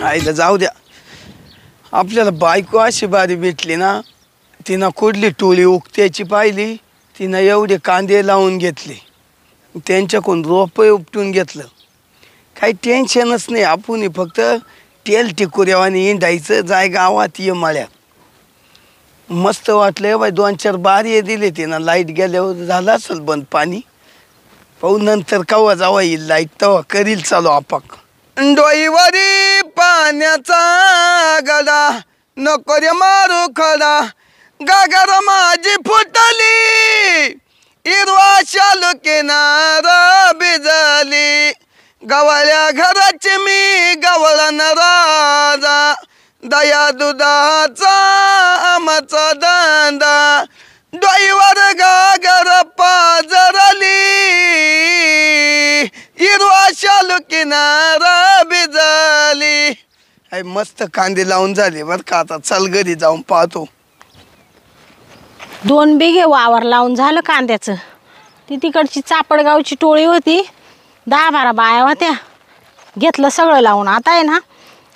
आईला जाऊ द्या. आपल्याला बायको अशी बारी भेटली ना, तिनं कुठली टोळी उकत्याची पाहिली, तिनं एवढे कांदे लावून घेतले, त्यांच्याकडून रोपं उपटून घेतलं. काही टेन्शनच नाही. आपण फक्त तेल टिकुऱ्यावानी इंडायचं, जाय गावात ये मळ्यात. मस्त वाटलं बाई. 2-4 बारी दिले तिनं. लाईट गेल्यावर झालं असेल बंद पाणी. पाहू नंतर कवा जावा येईल लाईट, तेव्हा करील चालू आपाक. डोईवरी पाण्याचा गडा, नको रे मारू खडा, गागर माझी फुटली, हिरवा शालू किनार भिजली, गवळ्या घराची मी गवळण राजा, दया दुधाचा आमचा धंदा, डोईवर गागर पाजरली, हिरवा शालू किनारा भिजली. आई मस्त कांदे लावून झाले बर का. आता चल घरी जाऊन पाहतो. 2 बिघे वावर लावून झालं कांद्याचं. ती तिकडची चापडगावची टोळी होती, 10-12 बाया होत्या. घेतलं सगळं लावून. आता आहे ना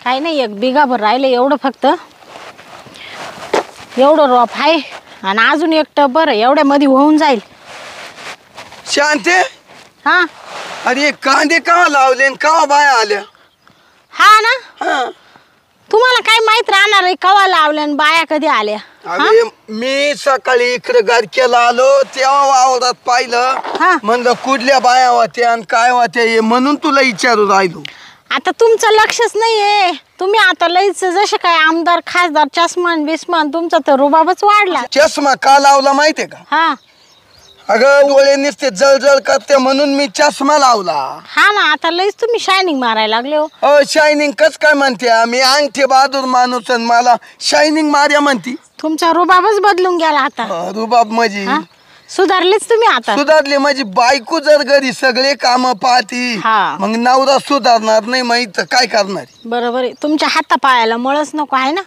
काही नाही, 1 बिघाभर राहिलं एवढं फक्त. एवढं रोप आहे आणि अजून 1 टब बरं, एवढ्यामध्ये होऊन जाईल. शांते, हा अरे कांदे का लावले का बाया आल्या? हा ना, हा. तुम्हाला काय माहित राहणार आहे कवा लावल्या आणि बाया कधी आल्या? अरे मी सकाळी इकडे गारक्याला आलो तेव्हा वावरात पाहिलं, म्हणलं कुठल्या बाया होत्या आणि काय होत्या हे, म्हणून तुला विचारू राहिलो. आता तुमचं लक्षच नाहीये. तुम्ही आता लईच जसे काय आमदार खासदार चष्मान बिस्मान, तुमचा तर रुबाबच वाढला. चष्मा का लावला माहितीये का? हा अगं डोळे नुसते जळजळ करते म्हणून मी चष्मा लावला. हा ना, आता लईच तुम्ही शायनिंग मारायला लागले हो. शायनिंग कस काय म्हणते? मी अंगठे बहादूर माणूस आणि मला शायनिंग मार्या म्हणती. तुमचा रुबाबच बदलून गेला आता. रुबाब म्हणजे सुधारलेच तुम्ही आता. सुधारले म्हणजे बायको जर घरी सगळे काम पाहती, मग नवरा सुधारणार नाही, माहित काय करणार? बरोबर आहे. तुमच्या हातापायाला मळच नको आहे ना.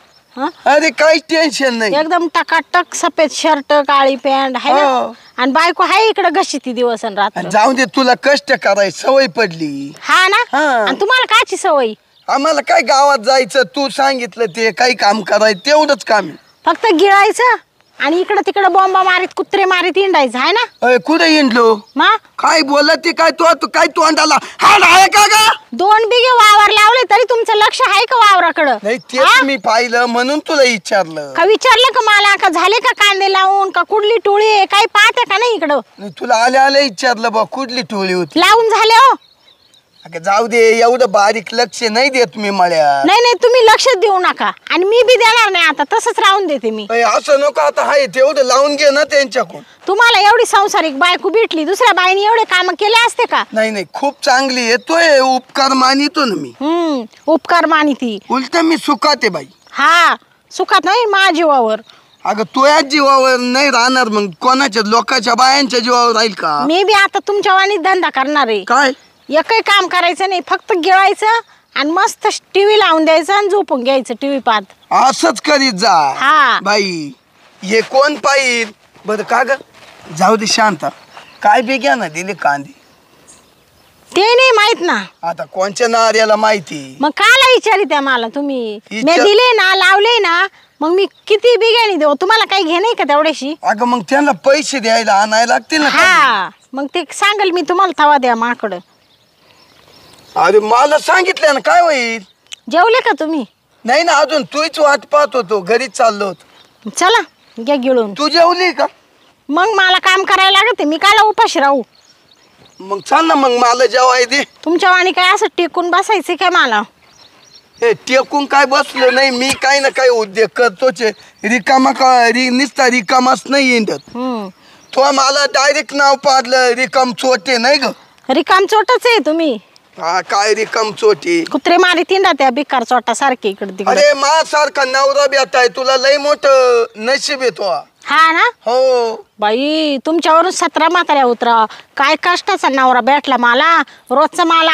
अरे काही टेन्शन नाही. एकदम टकाटक सफेद शर्ट काळी पॅन्ट आहे ना, आणि बायको आहे इकडे घशी ती दिवस आणि रात्र. जाऊ दे, तुला कष्ट करायची सवय पडली. हा ना, आणि तुम्हाला कायची सवय? आम्हाला काय गावात जायचं, तू सांगितलं ते काही काम करायचं, तेवढंच काम. फक्त गिळायचं आणि इकडे तिकडे बॉम्बा मारीत कुत्रे मारीत हिंडायचं आहे ना. कुठे हिंडलो? काय बोलत ते? काय तू काय तोंडाला हाड आहे का ग? 2 बिघे वावर लावले तरी तुमचं लक्ष आहे का वावराकडं? नाही, तेच मी पाहिलं म्हणून तुला विचारलं. का विचारलं का मला का झाले का कांदे लावून, का कुठली टोळी आहे काही पाहते का नाही इकडं? तुला आल्या आल्या विचारलं बा कुठली टोळी होती. लावून झाले हो. जाऊ दे, एवढं बारीक लक्ष नाही देत मी मळ्या. नाही तुम्ही लक्ष देऊ नका आणि मी बी देणार नाही आता, तसंच राहून देते मी. असं नको, आता हाय तेवढं लावून घे ना त्यांच्याकडून. तुम्हाला एवढी संसारिक बायको भेटली, दुसऱ्या बाईने एवढे काम केले असते का? नाही खूप चांगली येतोय, उपकार मानितो ना मी. उपकार मानिती उलट मी सुखाते बाई. हा, सुखात नाही माझ्या जीवावर. अगं तुझ्या जीवावर नाही राहणार, मग कोणाच्या लोकांच्या बायांच्या जीवावर राहील का? मी बी आता तुमच्या वाणीच धंदा करणार आहे. काय? एकही काम करायचं नाही, फक्त गिळायचं आणि मस्त टीव्ही लावून द्यायचं आणि झोपून घ्यायचं टीव्ही पाहत. असंच करीत जा बाई. हे कोण पाहिजे बरं का ग? जाऊ दे शांत. काय बेग्या ना दिले कांदे ते नाही माहित ना. आता कोणच्या नार्याला माहिती? मग काला विचारी त्या मला तुम्ही? मी दिले ना, लावले ना, मग मी किती बिघ्यानी देऊ? तुम्हाला काही घे नाही का तेवढ्याशी? अगं मग त्यांना पैसे द्यायला आणायला लागतील ना. हा, मग ते सांगेल मी तुम्हाला, तवा द्या माकडं. अरे मला सांगितलं ना, काय होईल? जेवले का तुम्ही? नाही ना अजून, तूच वाट पाहत होतो, घरीच चाललो होतो. चला घ्या गिळून. तू जेवली का? मग मला काम करायला लागते, मी काला उपाशी राहू? मग चाल ना, मग मला जेवाय दे. तुमच्या वाणी काय असं टेकून बसायचं काय मला? हे टेकून काय बसलो नाही मी, काही ना काही उद्योग करतोच. रिकामा निसता रिकामाच नाही येत. तो मला डायरेक्ट नाव पाडलं रिकाम चोटे. नाही ग, रिकाम चोटच आहे तुम्ही. हा, काय रिकाम चोटी? कुत्रे मारी तिंडा त्या बिकार चोटा सारखे इकडे तिकडे. अरे मा सारखा नवरा बेताय, तुला लय मोठं नशीब येतो. हा ना? हो बाई, तुमच्यावरून 17 म्हाताऱ्या उतरा. काय कष्टाचा नवरा भेटला मला. रोजचा मला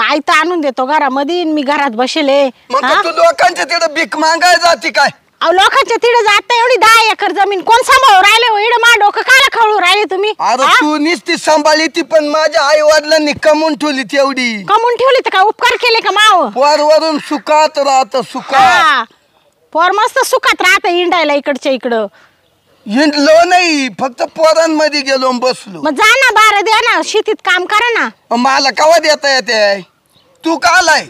आयता आणून देतो घरामध्ये, मी घरात बसेले. मग तू लोकांच्या तिकडे भीक मागायला जाते काय? अहो लोकांच्या तिथे जात एवढी 10 एकर जमीन कोण सांभाळू राहिले हो? इकडे मा डोकं काला खवळू राहिले तुम्ही? अरे तू नुसती सांभाळली ती, पण माझ्या आई वडिलांनी कमवून ठेवली तेवढी. कमवून ठेवली तर काय उपकार केले का माव? वरून सुखात राहत सुखात. पोर मस्त सुखात राहत इंडायला इकडच्या इकडं. हिंडलो नाही, फक्त पोरांमध्ये गेलो बसलो. मग जा ना, बारा द्या ना, शेतीत काम करा ना. मला कवा देता येते? तू का आलाय?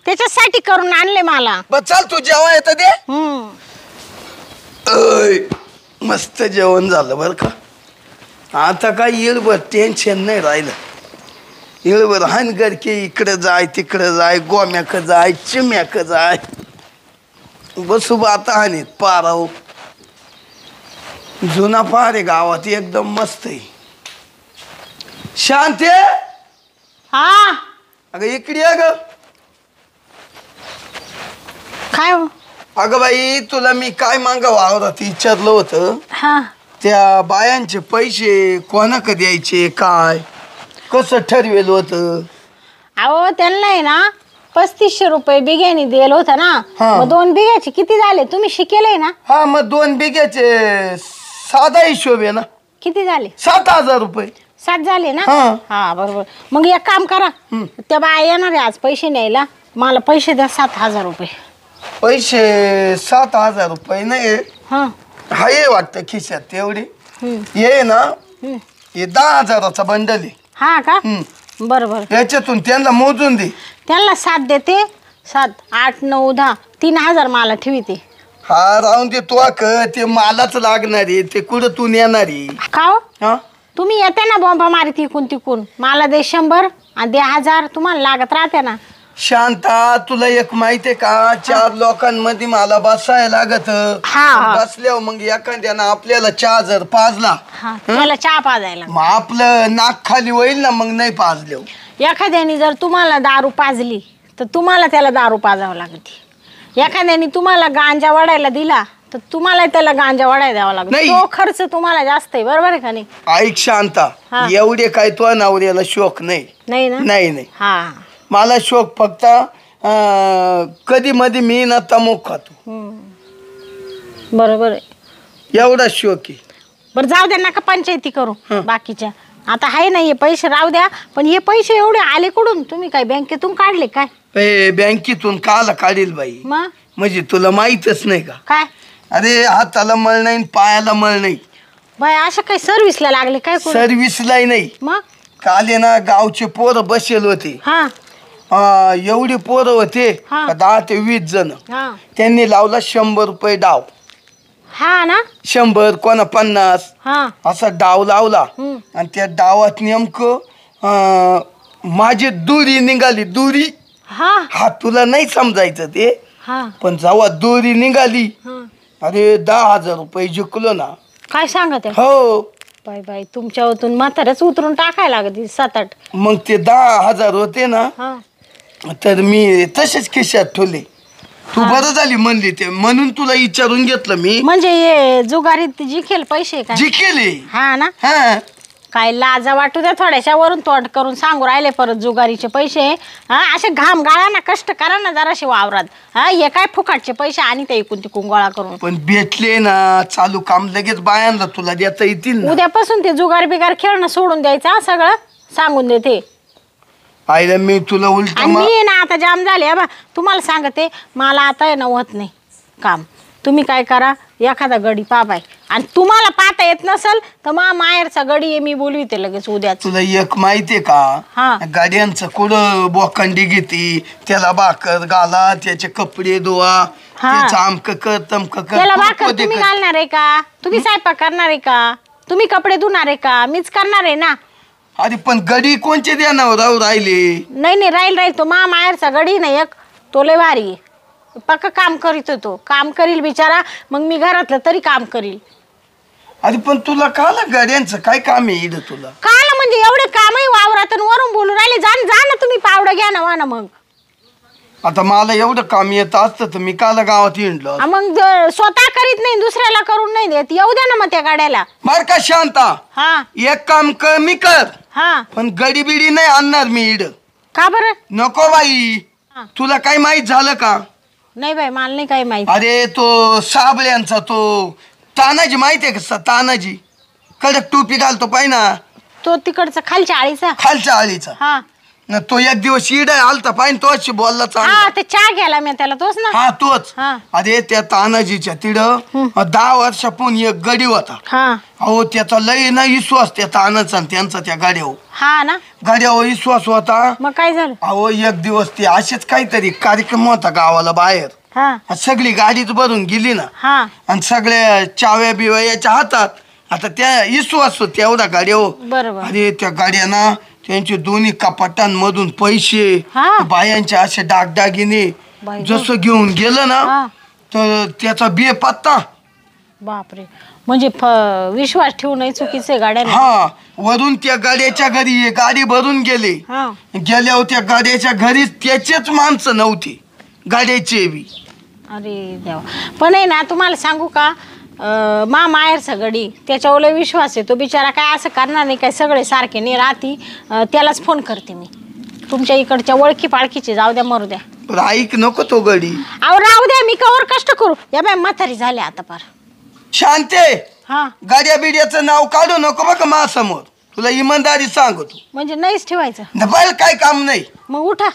त्याच्यासाठी करून आणले मला. बस चल तू जेव्हा येतं दे. मस्त जेवण झालं बर का. आता काय येळभर टेन्शन नाही राहिलं. येळभर हानगर की इकडे जाय तिकडे जाय, गोम्याक जाय चिम्याक जाय, बसू बा आता हानीत पाराव. जुना पार आहे गावात, एकदम मस्त आहे. शांत आहे. हा अगं इकडे अग. काय हो? अगं बाई तुला मी काय मागावं आवरात विचारलं होतं. हा त्या बायांचे पैसे कोणाक द्यायचे, काय कसं ठरवेल होतं? अहो त्यांना आहे ना 3500 रुपये बिघ्यानी दिलं होतं ना. मग 2 बिघ्याचे किती झाले? तुम्ही शिकेले ना. हा मग 2 बिघ्याचे साधा हिशोब आहे ना. किती झाले? 7,000 रुपये. 7 झाले ना. हा. हा बरोबर. मग एक काम करा, त्या बाया येणार आहे आज पैसे न्यायला, मला पैसे द्या 7,000 रुपये. पैसे 7,000 रुपये नाही. हा हाय वाटतं खिशात तेवढे. ये ना, हे 10,000चा बंडल आहे. हा का? बरोबर. याच्यातून त्यांना मोजून दे. त्यांना 7 देते. 7, 8, 9, 10, 3,000 मला ठेवीते. हा राहून दे तू. ते मालाच लागणार आहे, ते कुठं तू नेणार आहे? का हो? हा तुम्ही येते ना बॉम्बा मारी तिकून तिकून, मला दे 100 आणि दे 1000, तुम्हाला लागत राहते ना. शांता तुला एक माहिती आहे का, 4 लोकांमध्ये मला बसायला लागत. बसल्यावर मग एखाद्यानं आपल्याला चहा जर पाजला, त्याला चहा पाजायला मग आपलं नाक खाली होईल ना. मग नाही पाजल्यावर एखाद्याने जर तुम्हाला दारू पाजली तर तुम्हाला त्याला दारू पाजावं लागते. एखाद्याने तुम्हाला गांजा वडायला दिला तर तुम्हाला त्याला गांजा वडायला द्यावा लागतो. तो खर्च तुम्हाला जास्त आहे, बरोबर आहे का नाही? ऐक शांता, एवढे काय तो नवऱ्याला शोक नाही. नाही ना? नाही. हा मला शोक फक्त कधी मध्ये मी ना तमुक खातो, बरोबर आहे. एवढा शोक आहे. बरं जाऊ द्या, नका पंचायती करू बाकीच्या. आता आहे ना हे पैसे राहू द्या. पण हे पैसे एवढे आले कुठून? तुम्ही काय बँकेतून काढले काय? बँकेतून काला काढील बाई? मग म्हणजे तुला माहीतच नाही का? काय? अरे हाताला मळ नाही, पायाला मळ नाही. बाय अशा काही सर्व्हिसला लागले काय? सर्व्हिसलाही नाही. मग काल ना गावचे पोरं बसेल होते. एवढी पोरं होते 10 ते 20 जण. त्यांनी लावला 100 रुपये डाव. हा ना? 100 कोणा 50 असा डाव लावला. आणि त्या डावात नेमकं माझी दुरी निघाली. दुरी हा तुला नाही समजायचं ते, पण जेव्हा दोरी निघाली, अरे 10,000 रुपये जिंकलो ना. काय सांगत? हो बाय बाय, तुमच्यावरून म्हाताऱ्याच उतरून टाकायला लागते 7-8. मग ते 10,000 होते ना, तर मी तसेच खिशात ठेवले. तू बरं झाली म्हणली ते, म्हणून तुला विचारून घेतलं मी. म्हणजे जुगारीत जिंकेल पैसे काय? जिंकेले. हा ना? हा काय लाजा वाटू द्या थोड्याशा, वरून तोंड करून सांगू राहिले परत जुगारीचे पैसे. असे घाम गाळा ना, कष्ट करा ना जराशे वावरात. हे काय फुकाटचे पैसे आणि ते इकून तिकून गोळा करून. पण भेटले ना, चालू काम लगेच बायांना तुला देता येतील. उद्यापासून ते जुगार बिगार खेळणं सोडून द्यायचं, सगळं सांगून देते. आईला मी तुला उलट मी ना आता जाम झाले बा. तुम्हाला सांगते, मला आता ना होत नाही काम. तुम्ही काय करा, एखादा गडी पाबाय, आणि तुम्हाला पाहता येत नसेल तर माहेरचा गडी आहे, मी बोलविते लगेच उद्या. तुला एक माहितीये का, गाड्यांचं कुठं बोखंडी घेते, त्याला भाकर घाला, त्याचे कपडे धुवा, त्याचं आमक कर तमक कर. त्याला भाकर तुम्ही घालणार आहे का? तुम्ही स्वयंपाक करणार आहे का? तुम्ही कपडे धुणार आहे का? मीच करणार आहे ना. अरे पण गडी कोणचे देणार राहू राहिले? नाही राहील तो माहेरचा गडी नाही एक, तो लय भारी पक्का काम करीत होतो. काम करील बिचारा, मग मी घरातलं तरी काम करील. अरे पण तुला काला गाड्यांचं काय काम आहे इथं तुला? काला म्हणजे एवढे कामही वावरात वरून बोलून राहिले. जा ना तुम्ही पावडं घ्या ना वाना. मग आता मला एवढं काम येत असतं तर मी काला गावात हिंडलो. मग स्वतः करीत नाही, दुसऱ्याला करून नाही देत. येऊ द्या ना मग त्या गाड्याला. बर का शांता, एक काम कर, मी कर, पण गडी बिडी नाही आणणार मी इड. का बरं? नको बाई, तुला काय माहित झालं का? नाही बाई मला नाही काही माहिती. अरे तो साबळ्यांचा तो तानाजी माहितीये का? तानाजी कडक टोपी घालतो पाय ना, तो तिकडचा खालच्या आळीचा. खालच्या आळीचा. हा न तो एक दिवस इड आलता पाय तो अशी बोलला चांगला. हा ते चहा घ्यायला मी त्याला तोच ना. हा तोच. हा. अरे त्या तानाजीच्या तिड 10 वर्षापून एक गडी होता. हा अहो त्याचा लय ना विश्वास त्या तानाचा आणि त्यांचा त्या गाड्यावर. हा ना. गाड्यावर विश्वास होता. मग काय झालं? अहो एक दिवस ते असेच काहीतरी कार्यक्रम होता गावाला बाहेर. हा सगळी गाडीच भरून गेली ना. हा आणि सगळ्या चाव्या बिव्या याच्या हातात. आता त्या विश्वास होते एवढा गाड्यावर. बरोबर. अरे त्या गाड्याना त्यांचे दोन्ही कपाटांमधून पैसे हा. बायांचे असे डागडागिने बाई गं. जसं घेऊन गेलं ना हा. तर त्याचा बेपत्ता. बापरे. म्हणजे विश्वास ठेवणं चुकीचं आहे गाड्याने. हा वरून त्या गाड्याच्या घरी हे गाडी भरून गेले. हा गेल्यावर त्या गाड्याच्या घरी त्याचेच माणसं नव्हती, गाड्याचे बी. अरे देवा. पण आहे ना तुम्हाला सांगू का, माहेरचा गडी त्याच्यावर लय विश्वास आहे. तो बिचारा काय असं करणार नाही, काय सगळे सारखे नाही राहती. त्यालाच फोन करते मी. तुमच्या इकडच्या ओळखी पाळखीचे जाऊ द्या मरू द्या. पण ऐक नको तो गडी. अहो राहू द्या, मी कवर कष्ट करू. या बाय म्हातारी झाले आता पार. शांते हा गाड्या बिड्याचं नाव काढू नको बघ माझ्यासमोर, तुला इमानदारी सांगतो. म्हणजे नाहीच ठेवायचं. डबल काय काम नाही. मग उठा.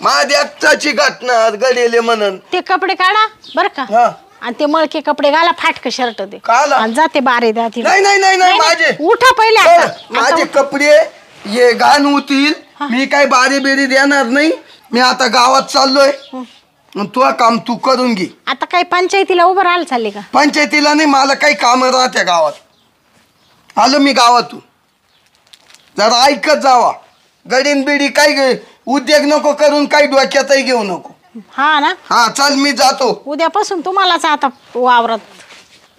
माझ्याची घटना गडेले म्हणून ते कपडे काढा बरं का, हा. आणि ते मळके कपडे घाला, फाटक शर्ट दे काला? आणि जाते बारे द्या तिला. नाही नाही नाही नाही माझे उठा पहिले आता. माझे कपडे ये घाण होतील. मी काय बारी बेरी देणार नाही. मी आता गावात चाललोय. तुझं काम तू करून घे. आता काही पंचायतीला उभं राहायला चालले का? पंचायतीला नाही, मला काही काम राहत्या गावात. आलो मी गावातून. जरा ऐकत जावा. गडीन बिडी काही उद्योग नको करून, काही डोक्यातही घेऊ नको. हा ना. हा चल मी जातो. उद्यापासून तुम्हालाच आता वावरात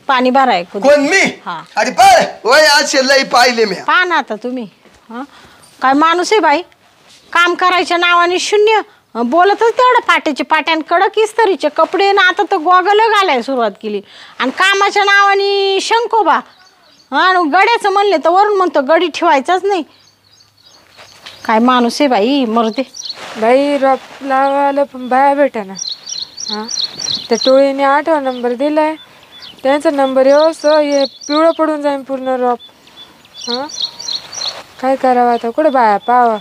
पाणी भराय. कोण मी? हा. अरे पाय वय असे लई पाहिले मी. पहा ना आता तुम्ही. हा काय माणूस आहे बाई. काम करायच्या नावाने शून्य, बोलतच तेवढं फाट्याचे पाट्यान, कडक इस्त्रीचे कपडे ना. आता तर गॉगल घालायला सुरुवात केली. आणि कामाच्या नावाने शंकोबा. हा गड्याचं म्हणले तर वरून म्हणतो गडी ठेवायचाच नाही. काय माणूस आहे बाई. मरते बाई. रॉप लावायला पण बाया भेटा ना. हां त्या टोळीने 8वा नंबर दिलाय. त्यांचा नंबर येवसं हे पिवळं पडून जाईन पूर्ण रॉप. हां काय करावं आता, कुठं बाया पावा.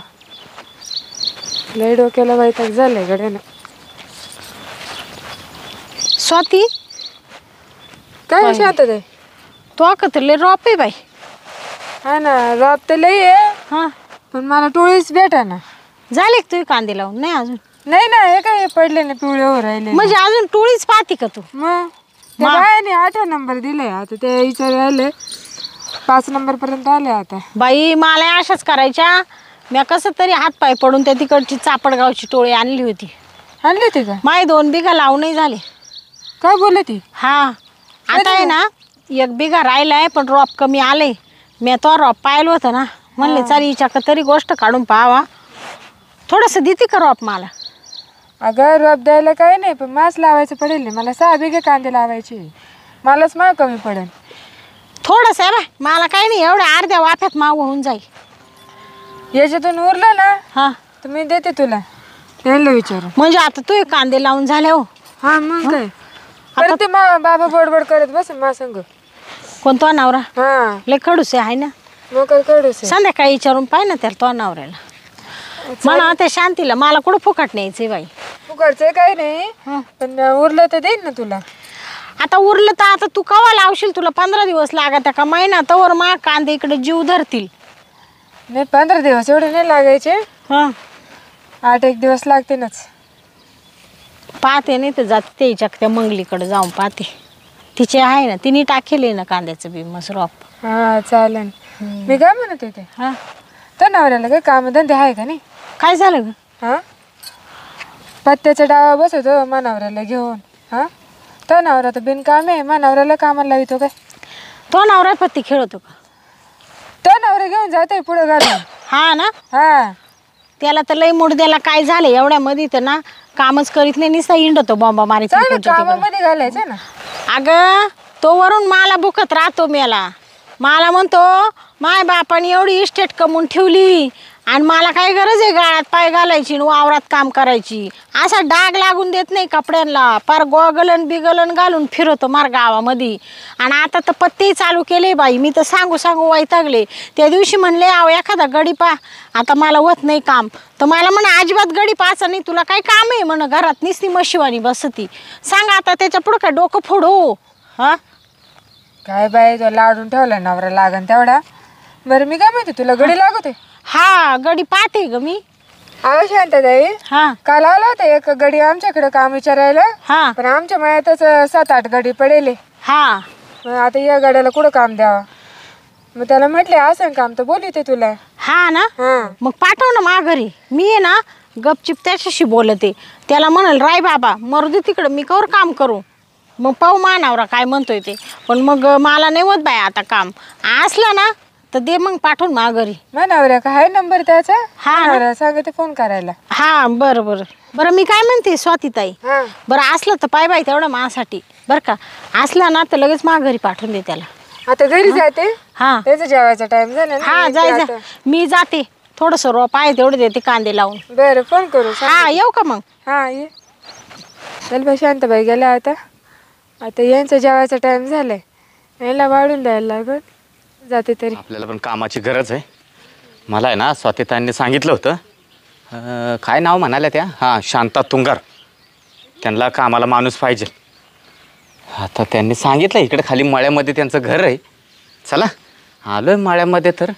लय डोक्याला वैताग झालंय गड्यानं. स्वाती काय विषय आता ते. तो अकतले रॉप आहे बाई. हा ना रॉप तर लई आहे, हा पण मला टोळीच भेटा ना. झाले का तुम्ही कांदे लावून? नाही अजून. नाही ना हे काय पडले ना पिवळे हो राहिले. म्हणजे अजून टोळीच पाहते का तू? मग त्या बायाने 8वा नंबर दिलाय. आता ते विचार आले 5 नंबर पर्यंत आले आता. बाई मला अशाच करायच्या. मी कसं तरी हात पाय पडून त्या तिकडची चापडगावची टोळी आणली होती. आणले ते का? माय 2 बिघा लावूनही झाले. काय बोलले ती? हा आता आहे ना 1 बिघा राहिलाय, पण रॉप कमी आले. मी तो रॉप पाहिलं होतं ना, म्हणले चल हिच्याक तरी गोष्ट काढून पाहावा. थोडंसं देते का रॉप मला? अगं रॉप द्यायला काही नाही, पण मास लावायचं पडेल नाही. मला 6 बिघे कांदे लावायचे. मलाच माग कमी पडेल. थोडंसं आहे बाय, मला काही नाही. एवढ्या अर्ध्या वाफ्यात माव होऊन जाईल. याच्यातून उरलं ना हा तर मी देते तुला. त्यांना विचारू. म्हणजे आता तू कांदे लावून झाले हो. हा मग काय परत ते बाबा बडबड करत बस मा संग. कोणतो नवरा? हा लय खडूस आहे ना. मग काय कडूस. संध्याकाळी विचारून पाय ना त्याला तो नवऱ्याला. मला त्या शांतीला मला कुठं फुकट न्यायचंय बाई. फुकटचं काही नाही, पण उरलं तर देईन ना तुला. आता उरलं तर आता तू कवा लावशील? तुला 15 दिवस लागत का महिना? तवर मा कांदे इकडे जीव धरतील. नाही 15 दिवस एवढे नाही लागायचे. हा 8-1 दिवस लागतीलच. पाहते नाही तर जाते त्याच्या त्या मंगलीकडे जाऊन पाहते. तिचे आहे ना, तिने टाकेल ना कांद्याचं बी मसरॉप. हा चालेल. मी काय म्हणत होते, हा तर नवऱ्याला काही कामधंदे आहे का नाही? काय झालं ग? हा पत्त्याचा डावा बसवतो मानावऱ्याला घेऊन. हा तो नवरा तर बिनकाम आहे. मानावऱ्याला कामाला लावितो काय? तो नवरा पत्ती खेळतो का? तो नवरा घेऊन जाते पुढे घालून. हा ना. हा त्याला तर लई मुडद्याला काय झालं एवढ्या मध्ये तर ना, कामच करीत नाही, निसा इंडतो बॉम्बा मारीत. चालेल कामामध्ये घालायचं ना. अगं तो वरून मला बुकत राहतो. मला म्हणतो माय बापाने एवढी इस्टेट कमवून ठेवली आणि मला काय गरज आहे गाळ्यात पाय घालायची आणि वावरात काम करायची. असा डाग लागून देत नाही कपड्यांना. पार गोगलन बिगलन घालून फिरवतो मार गावामध्ये. आणि आता तर पत्तेही चालू केले बाई. मी तर सांगू सांगू वैतागले. त्या दिवशी म्हणले अहो एखादा गडी पा. आता मला होत नाही काम. तर मला म्हणा अजिबात गडी पाहायचं नाही. तुला काय काम आहे म्हण घरात नुसती मशिवानी बसती. सांगा आता त्याच्या पुढं काय डोकं फोडू. हा काय बाई तुला लाडून ठेवला नवरा लागन तेवढा. बरं मी काय माहिती तुला गडी लागत आहे. हा गडी पाहते ग मी. अहो शांताताई हा काल आला होता एक गडी आमच्याकडे काम विचारायला. हा पण आमच्या मळ्यातच 7-8 गडी पडेले. हा मग आता या गाड्याला कुठं काम द्यावं. मग त्याला म्हटले असं काम तर बोलते तुला. हा ना हा मग पाठव ना माघारी. मी आहे ना गपचिप त्याच्याशी बोलते. त्याला म्हणाल राय बाबा मरू दे तिकडं मी कवर काम करू. मग पाहू मानावरा काय म्हणतोय ते. पण मग मला नाही होत बाय आता काम. असलं ना तर दे मग पाठवून माघारी. नवऱ्या का आहे नंबर त्याचा. हा ना. नवऱ्या सांगते फोन करायला. हा बरं बरं बरं मी काय म्हणते स्वातीताई. हा बरं असलं तर पाय बाई तेवढं माझ्यासाठी बरं का. असलं ना तर लगेच माघारी पाठवून दे त्याला. आता घरी जाते. हा त्याचा जेवायचा टाइम झाला ना. हा जाय जा. मी जाते थोडंसं रोप आहे तेवढे देते कांदे लावून. बरं फोन करू. हा येऊ का मग. हा ये. चल बाई शांताबाई गेल्या आता. आता यांचा जेवायचा टाइम झालाय. याला वाढून द्यायला लागल. जाते तरी. आपल्याला पण कामाची गरज आहे. मला आहे ना स्वातीताईंनी सांगितलं होतं. काय नाव म्हणाल्या त्या. हां शांता तुंगार. त्यांना कामाला माणूस पाहिजे. आता त्यांनी सांगितलं इकडे खाली मळ्यामध्ये त्यांचं घर आहे. चला आलो आहे मळ्यामध्ये. तर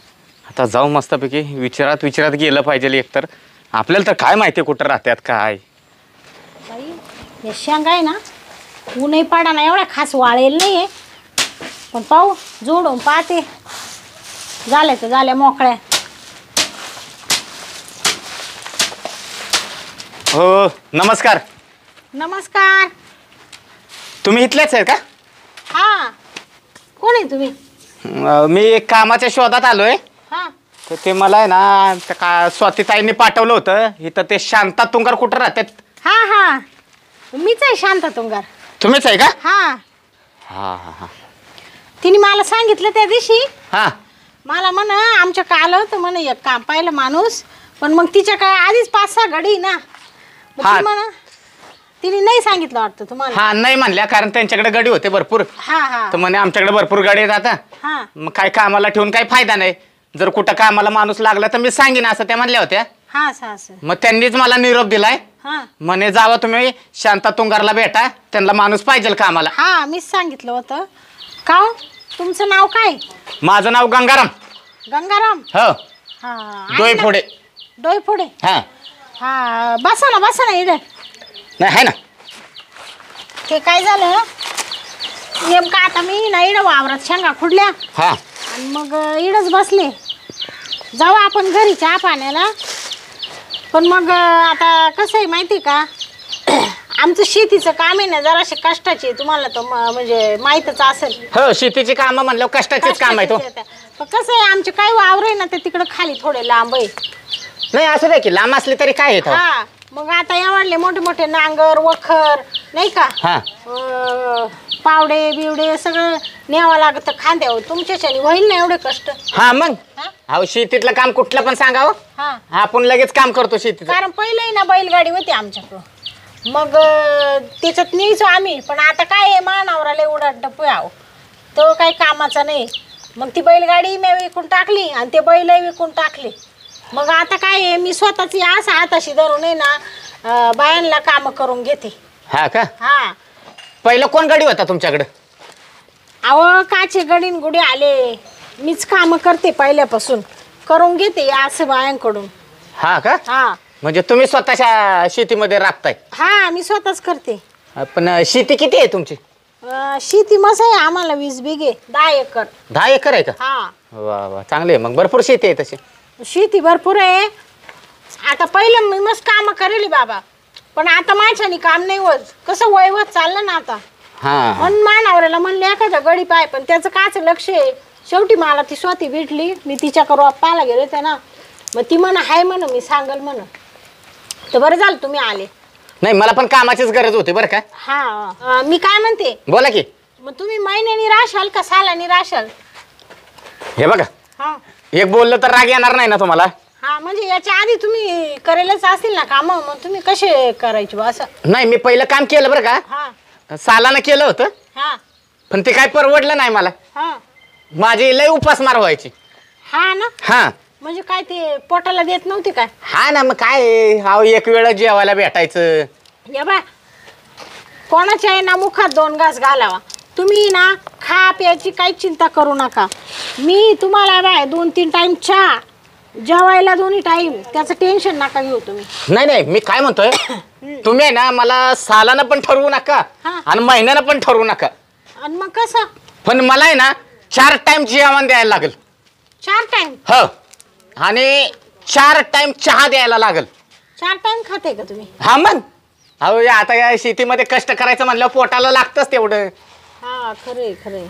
आता जाऊ मस्तपैकी विचारात गेलं पाहिजे. एकतर आपल्याला तर काय माहिती आहे कुठं राहतात काय. बाई हे शेंगा आहे ना ऊनही पाडा ना एवढा खास वाळेल नाही आहे. पण पाहू जोडून पाहते. झाल्या तर झाल्या मोकळ्या. हो नमस्कार. नमस्कार. तुम्ही इथलेच आहे का. हा कोण आहे तुम्ही. मी एक कामाच्या शोधात आलो आहे. हा तर ते मला आहे ना त्या का स्वातीताईंनी पाठवलं होतं. इथं ते शांता तुंगार कुठं राहतात. हा हा मीच आहे शांता तुंगार. तुम्हीच आहे का. हा हां हां हां तिने मला सांगितलं त्या दिवशी. हां मला म्हण आमच्या काय आलं होतं म्हणे एक काम पाहिलं माणूस. पण मग तिच्या काय आधीच 5-6 गडी ना. हा. म्हणा तिने नाही सांगितलं वाटतं तुम्हाला. हां नाही म्हणल्या कारण त्यांच्याकडे गाडी होते भरपूर. हा हा तर म्हणे आमच्याकडे भरपूर गाडी आहेत आता. हा मग काय कामाला ठेवून काही फायदा नाही. जर कुठं कामाला माणूस लागला तर मी सांगेन असं त्या म्हणल्या होत्या. हा असं मग त्यांनीच मला निरोप दिलाय. हा म्हणे जावा तुम्ही शांता तुंगारला भेटा. त्यांना माणूस पाहिजे कामाला. हा मीच सांगितलं होतं. का हो? तुमचं नाव काय. माझं नाव गंगाराम. गंगाराम. हो हा डोईफोडे. डोईफोडे. हां हा बसा ना इकडे. नाही आहे ना. ते काय झालं नेमकं आता मी ना इकडं वावरात शेंगा खुडल्या. हां आणि मग इडच बसले. जाऊ आपण घरी चहा पाण्याला. पण मग आता कसं आहे माहिती का आमचं शेतीचं काम आहे ना जराशे कष्टाचे. तुम्हाला तर म्हणजे माहीतच असेल. हो शेतीची कामं म्हणलं कष्टाचीच काम आहे तो. पण कसं आहे आमचे काही वावर आहे ना ते तिकडं खाली थोडे लांब आहे. नाही असं नाही की लांब असले तरी काय येतं. हा मग आता एवढले मोठे मोठे नांगर वखर नाही का. हां पावडे बिवडे सगळं न्यावं लागतं खांद्यावर. तुमच्याच्याने होईल ना एवढे कष्ट. हां मग हा? अहो शेतीतलं काम कुठलं पण सांगावं. हा आपण लगेच काम करतो शेतीचं. कारण पहिलंही ना बैलगाडी होती आमच्याकडं. मग त्याच्यात न्यायचो आम्ही. पण आता काय आहे मानावराला उडाट डप्पू आहो तो काही कामाचा नाही. मग ती बैलगाडी मी विकून टाकली आणि ते बैलही विकून टाकले. मग आता काय आहे मी स्वतःची असं हाताशी धरून आहे ना बायांना कामं करून घेते. हा का. हा पहिलं कोण गाडी होता तुमच्याकडं. अहो काचे गडीन गुडी आले. मीच कामं करते पहिल्यापासून करून घेते असं बायांकडून. हा का. हा म्हणजे तुम्ही स्वतःच्या शेतीमध्ये राबताय. हा मी स्वतःच करते. पण शेती किती आहे तुमची. शेती मस आहे आम्हाला 20 बिघे 10 एकर. 10 एकर आहे का. हा वा वा चांगली आहे मग. भरपूर शेती आहे तशी. शेती भरपूर आहे. आता पहिलं मी मस्त कामं करेली बाबा. पण आता माझ्याने काम नाही होत. कसं वय होत चाललं ना आता. हां म्हणून मानावऱ्याला म्हणले एखादा गडी पाय. पण त्याचं काच लक्ष आहे. शेवटी मला ती स्वाती भेटली. मी तिच्याकडं पाहायला गेले होते ना. मग ती म्हणा हाय म्हणा मी सांगल म्हणा. तर बरं झालं तुम्ही आले. नाही मला पण कामाचीच गरज होती बरं का. हा मी काय म्हणते बोला की. मग तुम्ही महिन्यानी राशाल का सालानी राशाल. हे बघा हा एक बोललं तर राग येणार नाही ना तुम्हाला. हा म्हणजे याच्या आधी तुम्ही करेलच असतील ना काम, मग तुम्ही कसे करायचे बा असं? नाही मी पहिलं काम केलं बरं का, हा सालानं केलं होतं, हा पण ते काय परवडलं नाही मला. हा माझी लय उपासमार व्हायची. हा ना, हा म्हणजे काय ते पोटाला देत नव्हते काय? हा ना, मग काय हा एक वेळ जेवायला भेटायचं. या बा कोणाच्या आहे ना मुखात 2 घास घालावा. तुम्ही ना खा प्यायची काही चिंता करू नका. मी तुम्हाला बाय 2-3 टाइम चहा, जेवायला 2 टाइम, त्याचं टेन्शन नका घेऊ तुम्ही. नाही नाही मी काय म्हणतोय, तुम्ही आहे ना मला सालानं पण ठरवू नका हा. आणि महिन्यानं पण ठरवू नका, आणि मग कसं? पण मला आहे ना 4 टाइम जेवण द्यायला लागेल. 4 टाइम? हो, आणि 4 टाइम चहा द्यायला लागेल. 4 टाइम खाते का तुम्ही? हा मग अहो आता या शेतीमध्ये कष्ट करायचं म्हणल्यावर पोटाला लागतंच तेवढं. हा खरे खरे.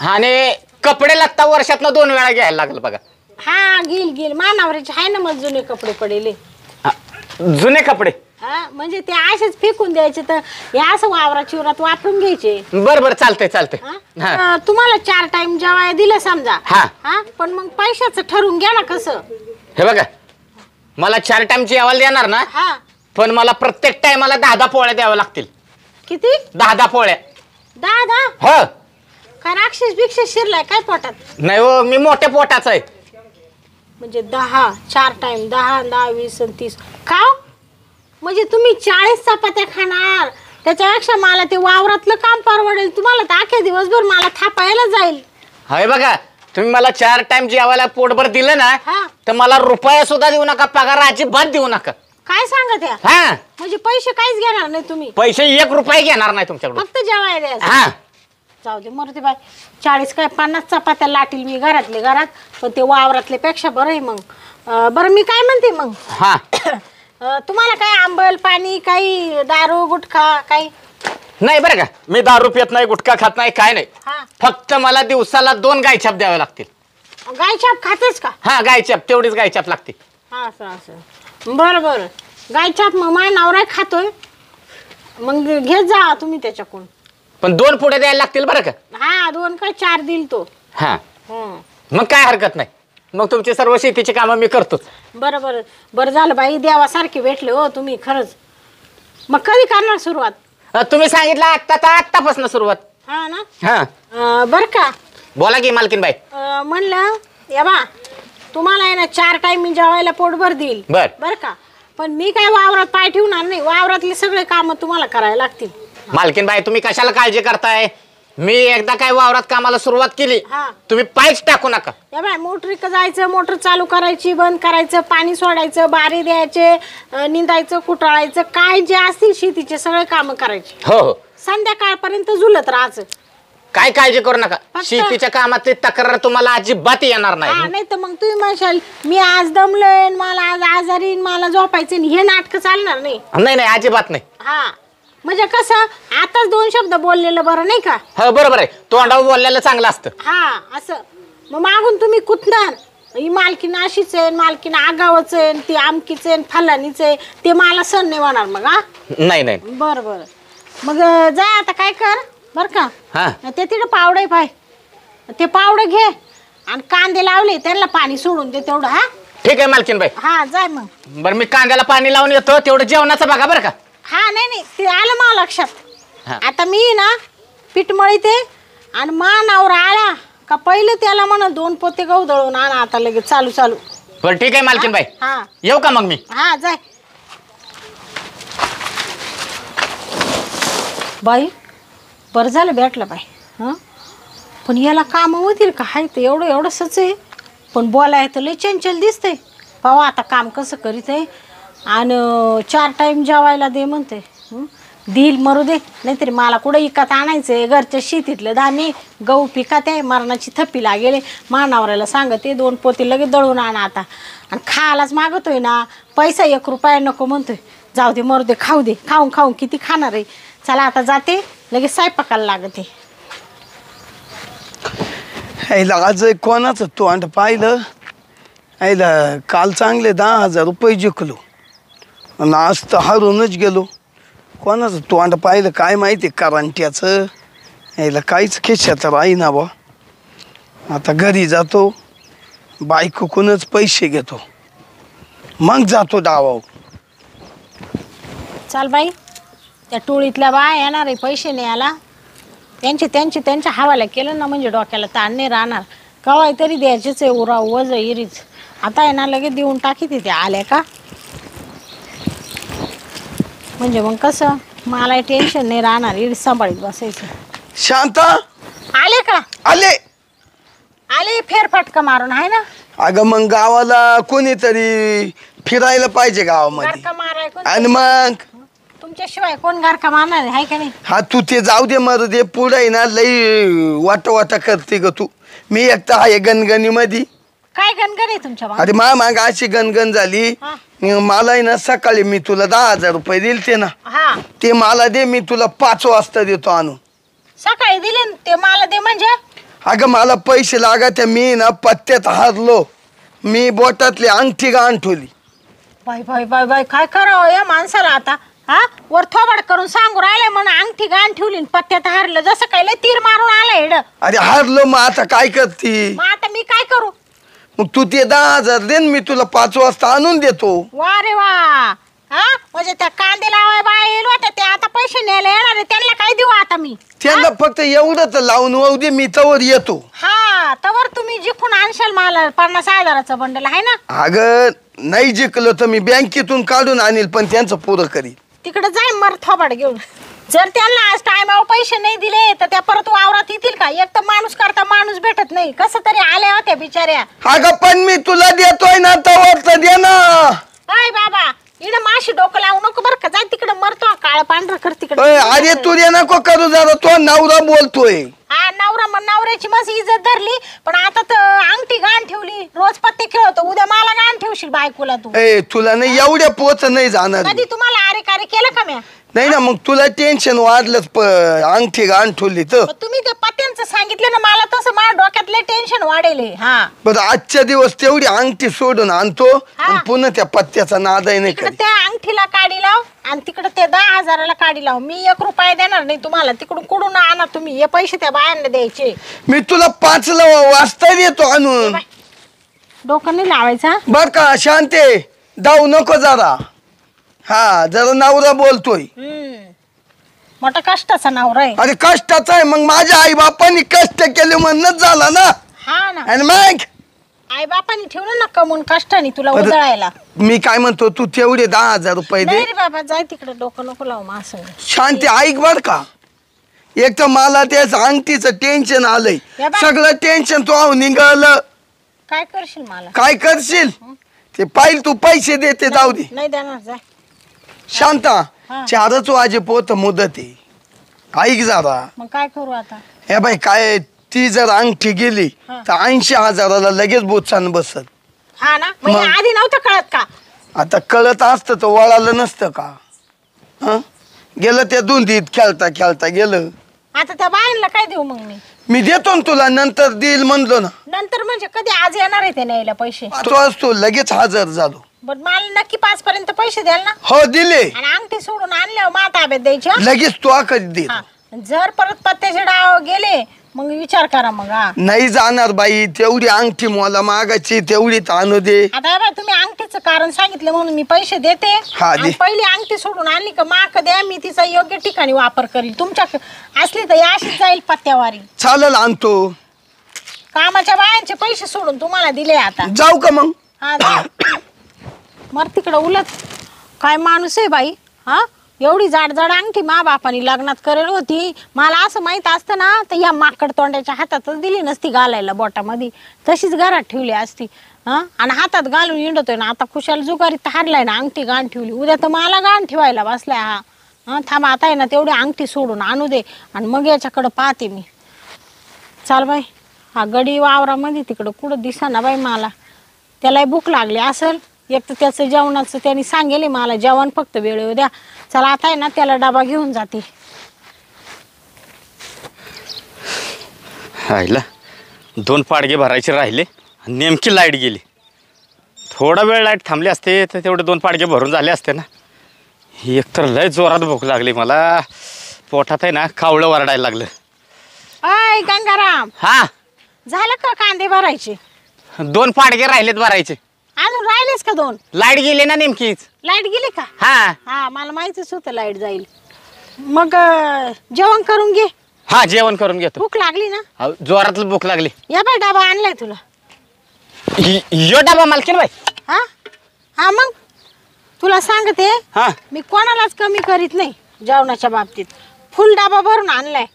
आणि कपडे लागता वर्षातनं 2 वेळा घ्यायला लागेल बघा. हा घेईल मानावरीचे आहे ना मग जुने कपडे पडेले. हा, जुने कपडे. हा म्हणजे ते असेच फेकून द्यायचे, तर हे असं वावरात चिवरात वापरून घ्यायचे. बरं बरं चालतंय चालतंय. हा? तुम्हाला 4 टाइम जेवायला दिलं समजा, हा. हा पण मग पैशाचं ठरवून घ्या ना कसं. हे बघा मला 4 टाइम जेवायला देणार ना, हा पण मला प्रत्येक टायमाला 10 पोळ्या द्याव्या लागतील. किती? 10 पोळ्या. 10? हो. काय राक्षस बिक्षस शिरलाय काय पोटात? नाही हो, मी मोठ्या पोटाचा आहे. म्हणजे 10 4 टाइम 10 10 20 आणि 30 का? म्हणजे तुम्ही 40 चपात्या खाणार, त्याच्यापेक्षा मला ते वावरातलं काम परवडेल. तुम्हाला तर अख्ख्या दिवसभर मला थापायला जाईल. हे बघा तुम्ही मला 4 टाइम जेवायला पोटभर दिलं ना, हा. तर मला रुपया सुद्धा देऊ नका, पगार अजिबात देऊ नका. काय सांगत आहे? हा, म्हणजे पैसे काहीच घेणार नाही तुम्ही? पैसे 1 रुपया घेणार नाही तुमच्याकडून. फक्त जेवायला द्यायचं. हा जाऊ दे मरते बाय. 40 काय 50 चपात्या लाटील मी घरातले घरात, पण ते वावरातले पेक्षा बरं आहे. मग बरं मी काय म्हणते मग, हा. तुम्हाला काय आंबल पाणी, काही दारू गुटखा काही? नाही बरं का, मी दारू पित नाही, गुटखा खात नाही, काय नाही. हा फक्त मला दिवसाला 2 गायछाप द्यावे लागतील. गायछाप खातेच का? हा गायछाप, तेवढीच गायछाप लागते. हा असं असं बरं बरं. गायछाप मग माझा नवरा खातोय, मग घेत जा तुम्ही त्याच्याकडून. पण 2 पुढे द्यायला लागतील बरं का. हा 2 काय 4 देईल तो. हा हं. मग काय हरकत नाही, मग तुमची सर्व शेतीची कामं मी करतोच. बरं बरं बरं झालं बाई, देवासारखे भेटले हो तुम्ही खरंच. मग कधी करणार सुरुवात? तुम्ही सांगितलं आत्तापासून सुरुवात. हा ना. हा बरं का, बोला की मालकीन बाई. म्हणलं या बा तुम्हाला आहे ना 4 टाइम मी जेवायला पोटभर देईल. बर. बरं का, पण मी काय वावरात पाय ठेवणार नाही. वावरातले सगळे कामं तुम्हाला करायला लागतील. मालकीन बाई तुम्ही कशाला काळजी करताय, मी एकदा काय वावरात कामाला सुरुवात केली, हा. तुम्ही पायच टाकू नका. या बाय मोटरीक जायचं, मोटर चालू करायची, बंद करायचं, पाणी सोडायचं, बारी द्यायचे, निंदायचं, कुटाळायचं, काय जे असतील शेतीचे सगळे कामं करायचे. हो हो, संध्याकाळपर्यंत झुलत राहायचं. काय काळजी करू नका, फक्त- शेतीच्या कामातली तक्रार तुम्हाला अजिबात येणार हा नाही. नाही तर मग तुम्ही म्हणशाल मी आज दमलोय, मला आज आजारी, मला झोपायचं, हे नाटक चालणार नाही. नाही नाही अजिबात नाही. हा म्हणजे कसं आताच 2 शब्द बोललेलं बरं नाही का. हो बरोबर आहे, तोंडावर बोललेलं चांगलं असतं. हा असं मग मागून तुम्ही कुतणार, ही मालकीन अशीच आहे, मालकीन आगावच आहे, ती आमकीच आहे, फलानीच आहे, ते मला सण नाही होणार मग. हा नाही नाही. बरं बरं मग जा आता काय कर बर का. हा ते तिकडे पावडे पाय, ते पावडे घे आणि कांदे लावले त्यांना पाणी सोडून दे तेवढं. हा ठीक आहे मालकीन बाई. हा जाय मग. बरं मी कांद्याला पाणी लावून येतो, तेवढं जेवणाचं बघा बरं का. हा नाही नाही ते आलं मला लक्षात. हा. आता मी ना पीठ मळीते आणि मानावर आला का पहिले त्याला म्हणा 2 पोते गहू दळून आणा आता लगेच चालू चालू. बरं ठीक आहे मालकीन बाई, हा येऊ का मग मी. हा जाय. बाई बरं झालं भेटलं बाई. हां पण याला कामं होतील का? हाय तर एवढंसंच आहे, पण बोलाय तर लय चंचल दिसतंय. पाहू आता काम कसं करीत आहे. आणि 4 टाइम जेवायला दे म्हणते. देईल मरू दे, नाहीतरी मला कुठं इकत आणायचं आहे. घरच्या शेतीतलं धान्य, गहू पिकात आहे, मरणाची थप्पी लागेले. मानावऱ्याला सांगते 2 पोते लगेच दळून आणा आता. आणि खायलाच मागतोय ना, पैसा 1 रुपया नको म्हणतोय. जाऊ दे मरू दे, खाऊ दे, खाऊन खाऊन किती खाणार आहे. चला आता जाते, लगेच स्वयंपाकाला लागते. यायला आज कोणाचं तोंड पाहिलं, यायला काल चांगले 10,000 रुपये जिंकलो आणि आज तर हरूनच गेलो. कोणाचं तोंड पाहिलं काय माहिती करंट्याचं, यायला काहीच खिशात राहीना बा. आता घरी जातो, बायकोकूनच पैसे घेतो. मग जातो डावाव. चाल बाई, त्या टोळीतल्या बाया येणार आहे पैसे न्यायला, त्यांच्या हवाला केलं ना म्हणजे डोक्याला ताण नाही राहणार. कवाय तरी द्यायचेच आहे उरा वज इरीच. आता आहे ना लगेच देऊन टाकी तिथे आल्या का, म्हणजे मग कसं मला टेन्शन नाही राहणार. इरीच सांभाळीत बसायचं. शांता आले का? आले फेरफटका मारून आहे ना. अगं मग गावाला कोणीतरी फिरायला पाहिजे गावामध्ये. गारका माराय कोण? आणि मग तुमच्याशिवाय कोण गारका मारणार आहे का नाही? हा तू ते जाऊ दे मर दे. पुढे ना लई वाटा करते ग तू. मी एकटा आहे गणगणी मध्ये. काय गणगण आहे तुमच्या अरे माग अशी गणगण झाली. मला आहे ना सकाळी मी तुला 10,000 रुपये दिलते ना, हा ते मला दे, मी तुला 5 वाजता देतो आणून. सकाळी दिले न ते मला दे म्हणजे? अगं मला पैसे लागत. मी ना पत्त्यात हारलो. मी बोटातली अंगठी गहाण ठेवली. बाय बाय बाय बाय, काय करावं या माणसाला आता. हा वर थोबाड करून सांगू राहिले म्हणून अंगठी गाण ठेवली पत्त्यात हारलं. जसं काय लय तीर मारून आला एड. अरे हारलो मग आता काय करती. मग आता मी काय करू? मग तू ते 10,000 दे, मी तुला 5 वाजता आणून देतो. वा रे वा. हा म्हणजे त्या कांदे लावाय बाय येईल होत्या ते आता पैसे न्यायला येणार आहे. त्यांना काय देऊ आता मी? त्यांना फक्त एवढंच लावून वाहू दे, मी तवर येतो. हा तवर तुम्ही जिकून आणशाल मला 50,000चं बंडल आहे ना. अगं नाही जिंकलो तर मी बँकेतून काढून आणील, पण त्यांचं पुरं करील. तिकडे जाय मर थोबाड घेऊन. जर त्यांना आज टायमावर पैसे नाही दिले तर त्या परत वावरात येतील का? एक तर माणूस करता माणूस भेटत नाही. कसं तरी आल्या होत्या बिचाऱ्या. अगं पण मी तुला देतोय ना, तवर तर दे ना. अय बाबा इकडे माशी डोकं लावू नको बरं का. जाय तिकडे मरतो काळ पांढरं कर तिकडे. अरे तू दे नको करू जरा, तो नवरा बोलतोय. हा नवऱ्याची मस्त इज्जत धरली. पण आता तर अंगठी गाण ठेवली. रोज पत्ते खेळतो, उद्या मला गाण ठेवशील बायकोला तू. तुला नाही एवढ्या पोच नाही जाणार. कधी तुम्हाला आरे कार्य केलं का म्या? नाही ना, मग तुला टेन्शन वाढलंच. अंगठी गाण ठेवली तर तुम्ही ते पत्त्यांचं सांगितलं ना मला, तसं माझ्या डोक्यातले टेन्शन वाढेल. हा बरं आजच्या दिवस तेवढी अंगठी सोडून आणतो आणि पुन्हा त्या पत्त्याचा नादही नाही तिकडे करीत. त्या अंगठीला काढी लाव आणि तिकडे ते 10,000ला काढी लाव. मी 1 रुपया देणार नाही तुम्हाला. तिकडून कुठून आणा तुम्ही हे पैसे? त्या बायांना द्यायचे. मी तुला 5ला वाजता देतो आणून. डोकं नाही लावायचा बर का शांते, जाऊ नको जरा. हा जरा नवरा बोलतोय. मोठा कष्टाचा नवरा आहे. अरे कष्टाचा आहे, मग माझ्या आई बापांनी कष्ट केले म्हणूनच झाला ना. हा ना, आणि मग आई बापांनी ठेवलं ना कमवून कष्टाने तुला उधळायला. मी काय म्हणतो, तू तेवढे 10,000 रुपये दे. नाही रे बाबा, जाय तिकडे. डोकं नको लावू मासं. शांती ऐक बर का. एक तर मला त्याच अंगठीचं टेन्शन आलंय. या बाय. सगळं टेन्शन तू निघालं. काय करशील मला? काय करशील ते पाहिल. तू पैसे देते जाऊ दे. नाही देणार. जाय शांता, हा. 4च वाजेपोत मुदत आहे. ऐक जरा. मग काय करू आता? हे बाई काय, ती जर अंगठी गेली हा. तर 80,000ला लगेच बोचान बसत. हा ना, म्हणजे मग? आधी नव्हतं कळत का? आता कळत असतं तर वळालं नसतं का? हं? गेलं त्या धुंदीत खेळता खेळता गेलं. आता त्या बायांना काय देऊ मग मी देतो ना तुला, नंतर देईल म्हणलो ना. नंतर म्हणजे कधी? आज येणार आहे ते न्यायला पैसे? तो असतो लगेच हजर झालो. बरं मला नक्की 5 पर्यंत पैसे द्याल ना? हो दिले. आणि अंगठी सोडून आणल्यावर मा ताब्यात द्यायची. हा? लगेच तू कधी दे. हा. जर परत पत्त्याचे डाव गेले मग विचार करा मग. हा नाही जाणार बाई, तेवढी अंगठी मला मागायची तेवढी आणू दे. आता हे बघ, तुम्ही अंगठीचं कारण सांगितलं म्हणून मी पैसे देते. हा, दे. आणि पहिली अंगठी सोडून आणली का माक द्या, मी तिचा योग्य ठिकाणी वापर करील. तुमच्या असली तर अशीच जाईल पत्त्यावारी. चालेल आणतो. कामाच्या बायांचे पैसे सोडून तुम्हाला दिले आता. जाऊ का मग? हा जा. मर तिकडं उलट. काय माणूस आहे बाई. हा एवढी जाड अंगठी मा बापानी लग्नात करेल होती. मला असं माहित असतं ना तर या माकड तोंड्याच्या हातातच दिली नसती घालायला बोटामध्ये. तशीच घरात ठेवली असती. हा आणि हातात घालून हिंडतोय ना आता. खुशाल जुगारीत हारलाय ना, अंगठी गाण ठेवली. उद्या तर मला गाण ठेवायला बसलाय. हा थांबा आता आहे ना, तेवढी अंगठी सोडून आणू दे आणि मग याच्याकडं पाहते मी. चाल बाई. हा गडी वावरामध्ये तिकडं कुठं दिसा बाई मला. त्याला भूक लागली असेल. एक तर त्याचं जेवणाचं त्यांनी सांगेले मला, जेवण फक्त वेळेवर द्या. चला आता आहे ना, त्याला डबा घेऊन जाते. राहिला 2 पाडगे भरायचे राहिले आणि नेमकी लाईट गेली. थोडा वेळ लाईट थांबली असते तर तेवढे 2 पाडगे भरून झाले असते ना. ही एकतर लय जोरात भूक लागली मला. पोटात आहे ना कावळं वरडायला लागलं. अय गंगाराम, हा झालं का कांदे भरायचे? 2 पाडगे राहिलेत भरायचे. अजून राहिलेच का 2? लाईट गेली ना नेमकीच. लाईट गेली का? हा हा मला माहितीच होतं लाईट जाईल. मग जेवण करून घे. हा जेवण करून घेतो. भूक लागली ना? अहो, जोरात भूक लागली. या बाई डबा आणलाय तुला. यो डबा मालकीन बाई. हा हा मग तुला सांगते हा मी कोणालाच कमी करीत नाही जेवणाच्या बाबतीत. फुल डबा भरून आणलाय.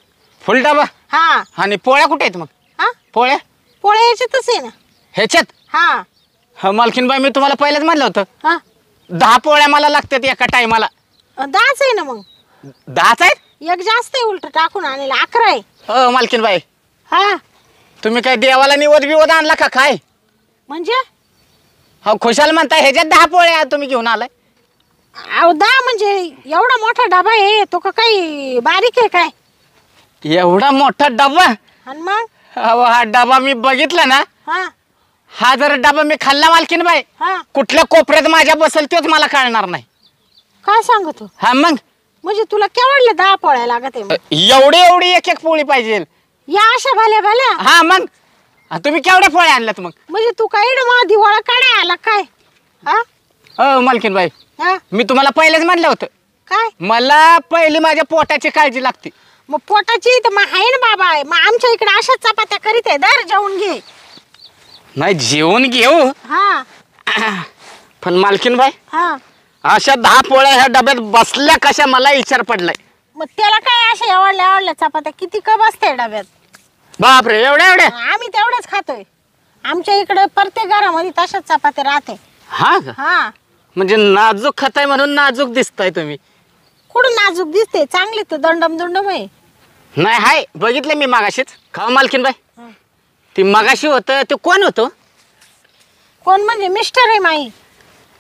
फुल डबा. हा आणि पोळ्या कुठे आहेत मग? हा पोळ्या पोळ्या याच्यातच आहे ना. ह्याच्यात. हा हा मालकीन बाई मी तुम्हाला पहिलेच म्हणलं होतं हा 10 पोळ्या मला लागतात एका टायमाला. 10च आहे ना. मग 10च आहेत. एक जास्त आहे उलट टाकून आणलेला 11 आहे. हो मालकीन बाई हा तुम्ही काय देवाला निवद बिवद आणला का काय? म्हणजे हो खुशाल म्हणताय ह्याच्यात 10 पोळ्या तुम्ही घेऊन आलाय. अहो 10 म्हणजे एवढा मोठा डबा आहे तो का काही बारीक आहे काय? एवढा मोठा डबा. आणि मग अहो हा डबा मी बघितला ना. हा हा जर डबा मी खाल्ला मालकीन बाई हा कुठल्या कोपऱ्यात माझ्या बसल तेच मला कळणार नाही. काय सांगतो? हा मग म्हणजे तुला केवढले 10 पोळ्या लागत आहे मग? एवढी एक एक पोळी पाहिजे. या अशा भल्या भल्या. हा मग तुम्ही केवढ्या पोळ्या आणल्यात मग? म्हणजे तू काय मा दिवाळा काढाय आला काय? हा हो मालकीन बाई हा मी तुम्हाला पहिलेच म्हणलं होतं काय? मला पहिली माझ्या पोटाची काळजी लागते. मग पोटाची तर मग आहे ना बाबा. मग आमच्या इकडे अशाच चपात्या करीत आहे. दर जेवून घे. नाही जेवण घेऊ हा पण मालकीन बाई हा अशा 10 पोळ्या ह्या डब्यात बसल्या कशा मला विचार पडलाय. मग त्याला काय अशा एवढल्या चपात्या किती का बसते डब्यात? बापरे एवढ्या आम्ही तेवढ्याच खातोय. आमच्या इकडे प्रत्येक घरामध्ये तशाच चपात्या राहते. हा का? हा म्हणजे नाजूक खाताय म्हणून नाजूक दिसताय तुम्ही. कुठं नाजूक दिसते? चांगली तर दंडम दुंडम आहे. नाही हाय बघितलं मी मागाशीच. खावा मालकीन बाई हा. ती मागाशी होतं ते कोण होतं? कोण म्हणजे मिस्टर आहे माई.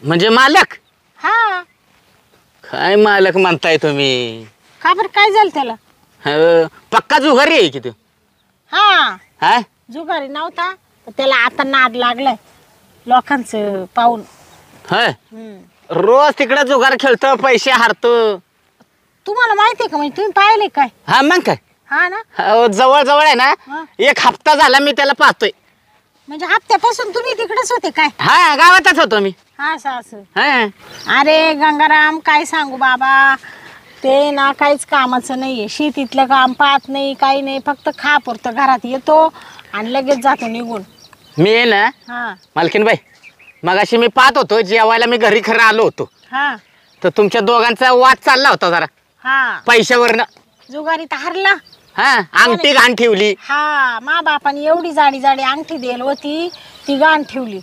म्हणजे मालक. हा काय मालक म्हणताय तुम्ही? का बरं काय झालं त्याला? पक्का जुगारी आहे की तू? हा हा जुगारी नव्हता तर त्याला आता नाद लागलाय लोकांचं पाहून. होय हम्म. रोज तिकडे जुगार खेळतो पैसे हारतो. तुम्हाला माहितीये का? म्हणजे तुम्ही पाहिले काय? हा मग काय हा ना. जवळ जवळ आहे ना. हा. 1 हप्ता झाला मी त्याला पाहतोय. म्हणजे हप्त्यापासून तुम्ही तिकडेच होते काय? हा गावातच होतो मी. हा असं. हा अरे गंगाराम काय सांगू बाबा. ते ना काहीच कामाचं नाहीये. शेतीतलं काम पाहत नाही काही नाही. फक्त खा पुरतं घरात येतो आणि लगेच जातो निघून. मी आहे ना हा मालकीन बाई मगाशी मी पाहत होतो जेवायला मी घरी खरं आलो होतो हा तर तुमच्या दोघांचा वाद चालला होता जरा हा पैशावरनं. जुगारी तर हरला. हा अंगठी घाण ठेवली. हा मा बापाने एवढी जाडी जाडी अंगठी देल होती ती गाण ठेवली.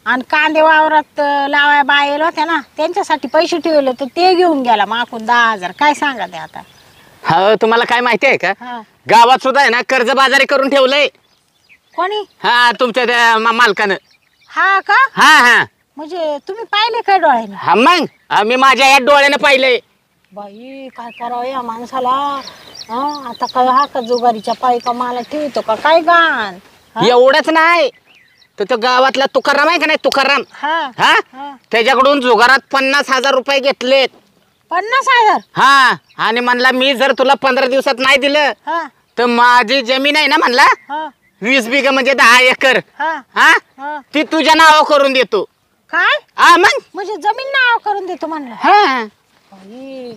आणि कांदे वावरात लावाय बायल होत्या ना त्यांच्यासाठी पैसे ठेवले तर ते घेऊन गेला माकून 10,000. काय सांगा ते आता. हो तुम्हाला काय माहिती आहे का हा गावात सुद्धा आहे ना कर्जबाजारी करून ठेवलंय. कोणी? हा तुमच्या त्या मालकानं. हा का? हा हा म्हणजे तुम्ही पाहिले काय डोळ्याने? हा मग मी माझ्या या डोळ्यानं पाहिलंय. बाई काय करावं या माणसाला. हा आता काय हा का जुगारीच्या पायी का मला ठेवतो का काय गाण? हा? एवढंच नाही तर तो गावातला तुकाराम आहे का नाही तुकाराम. हा हा हा. त्याच्याकडून जुगारात 50,000 रुपये घेतलेत. 50,000? हा आणि म्हणला मी जर तुला 15 दिवसात नाही दिलं हा तर माझी जमीन आहे ना म्हणला हा 20 बिघा म्हणजे 10 एकर. हा हा हा. ती तुझ्या नावावर करून देतो. काय हा मग म्हणजे जमीन नाव करून देतो म्हणलं? हा बाई,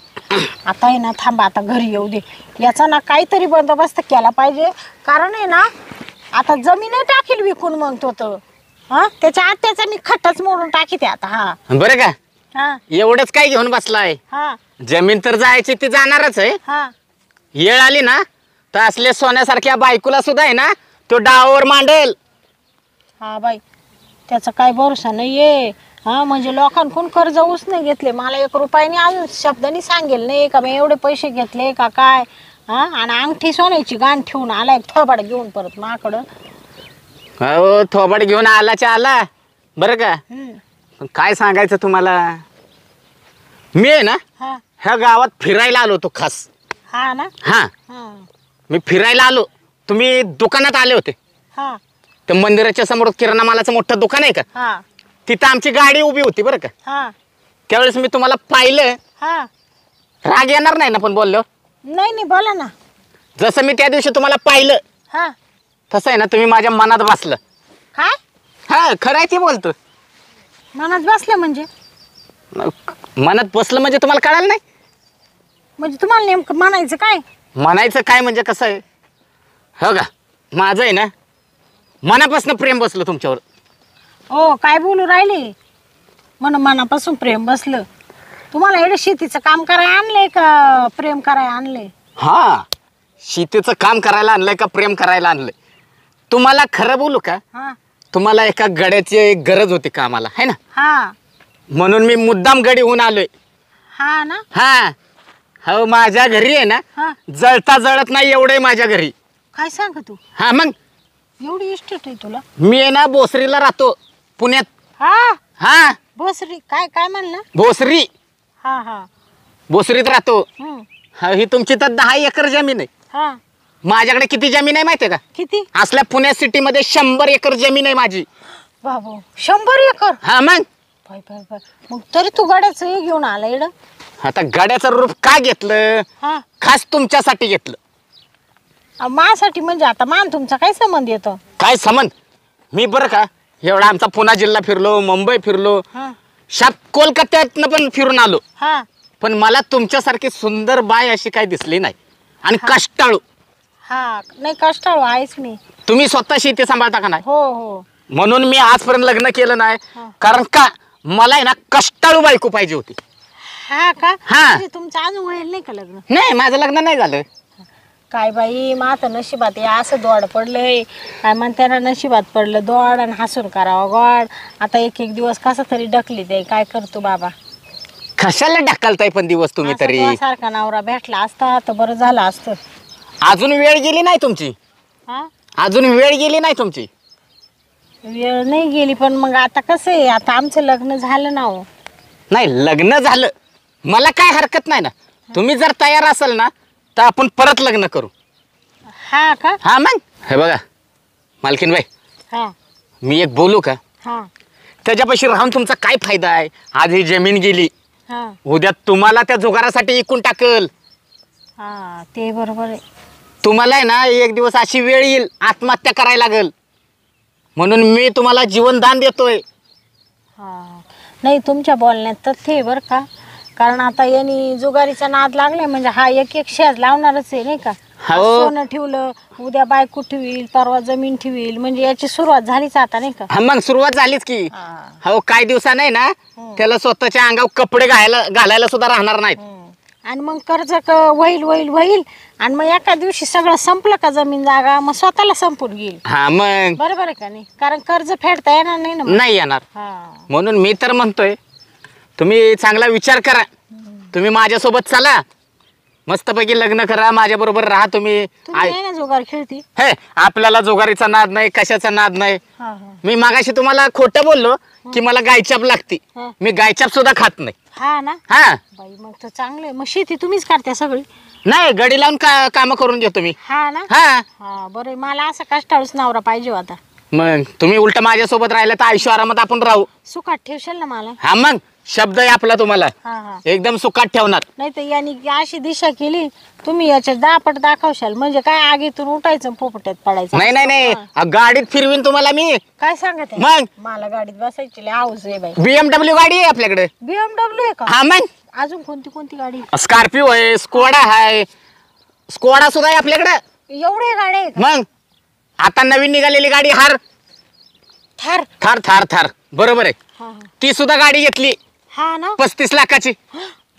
आता आहे ना थांबा आता घरी येऊ दे. याचा ना काहीतरी बंदोबस्त केला पाहिजे. कारण आहे ना आता जमीन टाकील विकून मग तो तर. हा त्याच्या आत्याचा मी खटच मोडून टाकीते आता. हा बरं का हा एवढंच काय घेऊन बसलाय. हा जमीन तर जायची ती जाणारच आहे. हा येळ आली ना तर असले सोन्यासारख्या बायकोला सुद्धा आहे ना तो डावावर मांडेल. हा बाई त्याचा काय भरोसा नाहीये. हा म्हणजे लोकांकडून कर्ज उसने घेतले. मला 1 रुपयाने अजून शब्दाने सांगेल नाही का मी एवढे पैसे घेतले का काय. हा आणि अंगठी सोन्याची गाण ठेवून आला एक थोबाड घेऊन परत माकडं. हो थोबाड घेऊन आलाच्या आला. बरं का हम्म. पण काय सांगायचं तुम्हाला मी आहे ना हा ह्या गावात फिरायला आलो होतो खास. हा ना. हा हा मी फिरायला आलो. तुम्ही दुकानात आले होते. हा तर मंदिराच्या समोर किराणा मालाचं मोठं दुकान आहे का हा तिथं आमची गाडी उभी होती बरं का. हा त्यावेळेस मी तुम्हाला पाहिलं. हा राग येणार नाही ना पण बोललो. नाही नाही बोला ना. जसं मी त्या दिवशी तुम्हाला पाहिलं हा तसं आहे ना तुम्ही माझ्या मनात बसलं. काय? हा खरं आहे ते बोलतो. मनात बसलं म्हणजे मनात बसलं म्हणजे तुम्हाला कळालं नाही? म्हणजे तुम्हाला नेमकं म्हणायचं काय? म्हणायचं काय म्हणजे कसं आहे, हो का, माझं आहे ना मनापासून प्रेम बसलं तुमच्यावर. हो काय बोलू राहिले, मनापासून प्रेम बसलं. तुम्हाला एवढं शेतीचं काम करायला आणलंय का प्रेम करायला आणलंय? हा, शेतीचं काम करायला आणलंय का प्रेम करायला आणलंय? तुम्हाला खरं बोलू का, हा तुम्हाला एका गड्याची गरज होती कामाला, है ना, हा म्हणून मी मुद्दाम गडी होऊन आलोय. हा ना. हा हो, माझ्या घरी आहे ना हा जळता जळत नाही एवढं आहे माझ्या घरी. काय सांग तू, हा मग एवढी इस्टेट आहे तुला? मी आहे ना भोसरीला राहतो पुण्यात. हा हा बसरी काय काय म्हणलं? भोसरी, हा हा भोसरीत राहतो. हम्म. हा, ही तुमची तर 10 एकर जमीन आहे. हा माझ्याकडे किती जमीन आहे माहितीये का? किती? असल्या पुणे सिटीमध्ये 100 एकर जमीन आहे माझी. बाबू 100 एकर? हा मग बाय बाय बाय. मग तरी तू गाड्याचं हे घेऊन आला इकडं? आता गाड्याचं रूप का घेतलं, हा खास तुमच्यासाठी घेतलं. माझ्यासाठी म्हणजे आता मान तुमचा काय संबंध येतो? काय संबंध, मी बरं का एवढा आमचा पुणे जिल्हा फिरलो, मुंबई फिरलो, हा शाप कोलकात्यातनं पण फिरून आलो, हा पण मला तुमच्यासारखी सुंदर बाय अशी काही दिसली नाही. आणि कष्टाळू, हा नाही कष्टाळू आहेच मी. तुम्ही स्वतः शेती सांभाळता का नाही? हो हो. म्हणून मी आजपर्यंत लग्न केलं नाही. हा. कारण का मला आहे ना कष्टाळू बायको पाहिजे होती. हा का? हा. म्हणजे तुमचं अजून व्हायला नाही का लग्न? नाही, माझं लग्न नाही झालं. काय बाई माझं नशिबात आहे असं दोड पडलंय. काय म्हणते ना, नशिबात पडलं दोड आणि हसून करावं गोड. आता एक एक दिवस कसा तरी ढकली दे, काय करतो बाबा. कशाला ढकलताय पण दिवस तुम्ही तरी? सारखा नवरा भेटला असता तर बरं झालं असतं. अजून वेळ गेली नाही तुमची, हा अजून वेळ गेली नाही तुमची. वेळ नाही गेली, पण मग आता कसं आहे, आता आमचं लग्न झालं ना हो. नाही, लग्न झालं, मला काय हरकत नाही ना. तुम्ही जर तयार असाल ना तर आपण परत लग्न करू. हा का? हा मग हे बघा मालकीनबाई, हा मी एक बोलू का? हा त्याच्यापाशी राहून तुमचा काय फायदा आहे? आज ही जमीन गेली, हा उद्या तुम्हाला त्या जुगारासाठी इकून टाकल. हा ते बरोबर आहे. तुम्हाला आहे ना एक दिवस अशी वेळ येईल आत्महत्या करायला लागल, म्हणून मी तुम्हाला जीवनदान देतोय. हा नाही तुमच्या बोलण्यात तथ्य आहे बरं का. कारण आता यांनी जुगारीचा नाद लागलाय म्हणजे हा एक एक शेज लावणारच आहे नाही का. आज हो. सोनं ठेवलं, उद्या बायको ठेवील, परवा जमीन ठेवील, म्हणजे याची सुरुवात झालीच आता नाही का. हा मग सुरुवात झालीच की. हा. हो, काही दिवसा नाही ना त्याला स्वतःच्या अंगावर कपडे घालायला सुद्धा राहणार नाहीत. आणि मग कर्ज होईल होईल होईल आणि मग एका दिवशी सगळं संपलं का जमीन जागा, मग स्वतःला संपून घेईल. हा मग बरोबर आहे का नाही? कारण कर्ज फेडता येणार नाही ना मग. नाही येणार. हा म्हणून मी तर म्हणतोय तुम्ही चांगला विचार करा. तुम्ही माझ्यासोबत चला, मस्तपैकी लग्न करा, माझ्या बरोबर राहा. तुम्ही तुम्ही नाही ना जुगार खेळती? हे आपल्याला जोगारीचा नाद नाही, कशाचा नाद नाही. हा हा मी मागाशी तुम्हाला खोटं बोललो की मला गायचाप लागते. हा. मी गायचाप सुद्धा खात नाही. हा ना हा बाई, मग तर चांगलं आहे. मग शेती तुम्हीच करता सगळी? नाही, गडी लावून काम करून घेतो मी. हा ना. हा हा बरं आहे. मला असं कष्टाळूच नवरा पाहिजे होता. मग तुम्ही उलट माझ्यासोबत राहिलं तर आयुष्य आरामात आपण राहू. सुखात ठेवशाल ना मला? हा मग शब्द आहे आपला तुम्हाला, हा हा एकदम सुखात ठेवणार. नाही तर यांनी अशी दिशा केली, तुम्ही याच्यात दापट दाखवशाल म्हणजे काय आगीतून उठायचं पोपट्यात पडायचं. नाही नाही नाही, हा. गाडीत फिरवीन तुम्हाला मी. काय सांगत आहे? मग मला गाडीत बसायची लय हाऊस आहे बाई. BMW गाडी आहे आपल्याकडे. BMW आहे का? हा मग अजून कोणती कोणती गाडी? स्कॉर्पिओ आहे, स्कोडा आहे, स्कोडा सुद्धा आहे आपल्याकडे. एवढे गाड्या आहे का? मग आता नवीन निघालेली गाडी थार? थार थार थार बरोबर आहे, हा ती सुद्धा गाडी घेतली हा ना. 35 लाखाची.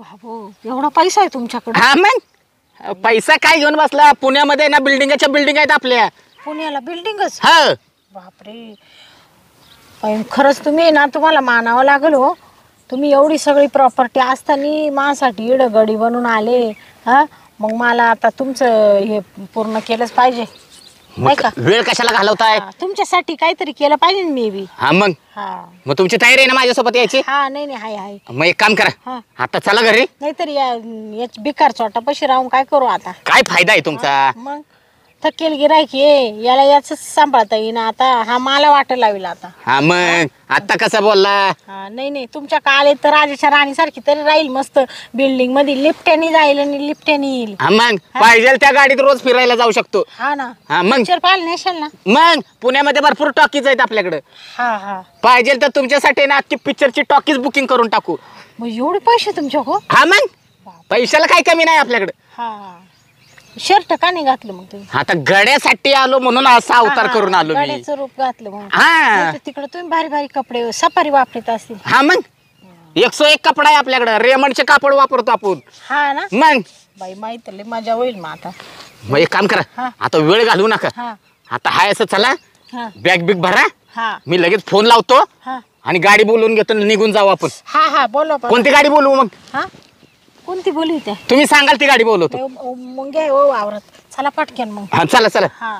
बाबू एवढा पैसा आहे तुमच्याकडे? हा मग पैसा काय घेऊन बसला? पुण्यामध्ये ना बिल्डिंगाच्या बिल्डिंग आहेत आपल्या. पुण्याला बिल्डिंगच? हा बापरे. पण खरंच तुम्ही ना, तुम्हाला मानावं लागल हो. तुम्ही एवढी सगळी प्रॉपर्टी असताना माझ्यासाठी इडं गडी बनून आले. हा मग मला आता तुमचं हे पूर्ण केलंच पाहिजे नाही का. वेळ कशाला घालवताय? हा, तुमच्यासाठी काहीतरी केलं पाहिजे ना मी बी. हा मग हा मग तुमची तयारी आहे ना माझ्यासोबत यायची? हा नाही नाही हाय हाय. मग एक काम करा, हा आता चला घरी. नाहीतर या बिकार चोटापाशी राहून काय करू आता. काय फायदा आहे तुमचा? मग थकेल गिरायक ये याला याच सांभाळता येईन आता. हा मला वाट लावेल आता. हा मग आता कसा बोलला? हा नाही नाही तुमच्या काले तर राजाच्या राणीसारखी तरी राहील मस्त बिल्डिंग मध्ये लिफ्टनी जाईल आणि लिफ्टनी येईल. हा मग पाहिजे त्या गाडीत रोज फिरायला जाऊ शकतो. हा ना. हा मग पिक्चर पाहिलं नेशाल ना. मग पुण्यामध्ये भरपूर टॉकीज आहेत आपल्याकडे. हा हा पाहिजे तर तुमच्यासाठी ना अख्खी पिक्चरची टॉकीज बुकिंग करून टाकू. मग एवढे पैसे तुमच्या हो. हा मग पैशाला काही कमी नाही आपल्याकडे. हा हा शर्ट का नाही घातलं मग तुम्ही? आता गड्यासाठी आलो म्हणून असा अवतार करून आलो मी. गाड्याचं रूप घातलं म्हणून. हा तिकडे तुम्ही भारी भारी कपडे सफारी वापरत असतील. हा मग 101 कपडा आहे आपल्याकडे. रेमंडचे कापड वापरतो आपण. हा ना. मग बाई माहित लय मजा होईल मग आता. मग एक काम करा हा. आता वेळ घालू नका. हा आता हाय असं चला हा बॅग बिग भरा. हा मी लगेच फोन लावतो हा आणि गाडी बोलवून घेतो निघून जाऊ आपण. हा हा बोला बोला. कोणती गाडी बोलवू मग? हा कोणती बोलू त्या? तुम्ही सांगाल ती गाडी बोलवतो. मग घ्या हो वावरात. चला पटक्यान मग. हा चला चला. हा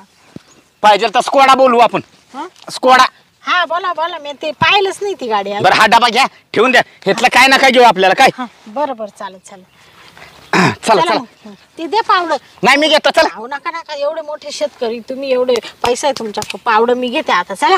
पाहिजे तर स्कोडा बोलवू आपण. हा स्कोडा. हा बोला बोला मी ते पाहिलंच नाही ती गाडी. बरं हा डबा घ्या ठेवून द्या. घेतलं काय नका घेऊ आपल्याला काय. हा बरं बरं चालेल चालेल. चला चला. मग. ते दे पावडं. नाही मी घेतो चला. अहो नका नका एवढे मोठे शेतकरी तुम्ही एवढे पैसा आहे तुमच्या पावडं मी घेते आता चला.